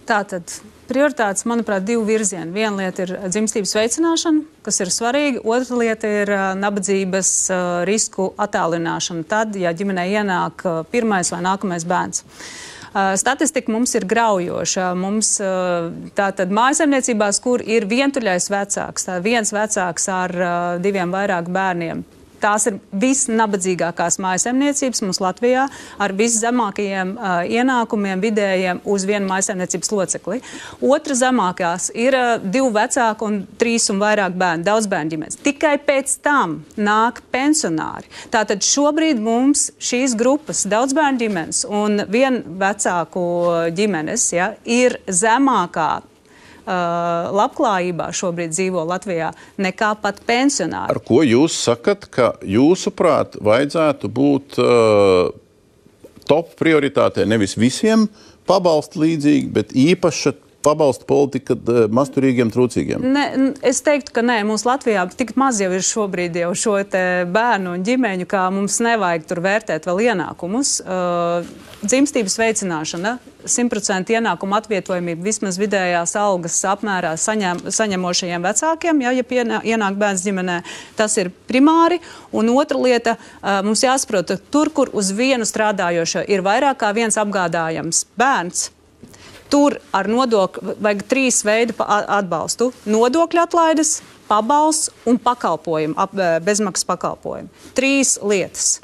Tātad prioritātes, manuprāt, divu virzienu. Viena lieta ir dzimstības veicināšana, kas ir svarīga. Otra lieta ir nabadzības risku attālināšana. Tad, ja ģimenē ienāk pirmais vai nākamais bērns. Statistika mums ir graujoša. Mums tātad mājasemniecībās, kur ir vientuļais vecāks, tā viens vecāks ar diviem vairāk bērniem. Tās ir visnabadzīgākās mājasemniecības mums Latvijā ar viszemākajiem ienākumiem vidējiem uz vienu mājasemniecības locekli. Otra zemākās ir 2 vecāku un 3 un vairāk bērnu, daudz bērnu ģimenes. Tikai pēc tam nāk pensionāri. Tātad šobrīd mums šīs grupas, daudz bērnu ģimenes un vienu vecāku ģimenes, ja, ir zemākā labklājībā šobrīd dzīvo Latvijā nekā pat pensionāri. Ar ko jūs sakat, ka jūsuprāt vajadzētu būt top prioritātei nevis visiem pabalstu līdzīgi, bet īpaša pabalstu politika mazturīgiem, trūcīgiem? Es teiktu, ka nē, mums Latvijā tik maz jau ir šobrīd jau šo te bērnu un ģimeņu, kā mums nevajag tur vērtēt vēl ienākumus. Dzimstības veicināšana, 100% ienākumu atvietojamība vismaz vidējās algas apmērā saņemošajiem vecākiem, ja ienāk bērns ģimenē, tas ir primāri. Un otra lieta, mums jāsaprot, tur, kur uz vienu strādājošo ir vairāk kā viens apgādājams bērns, tur ar nodokļu vajag 3 veidu atbalstu. Nodokļu atlaides, pabalsts un pakalpojumu, bezmaksas pakalpojumu. 3 lietas.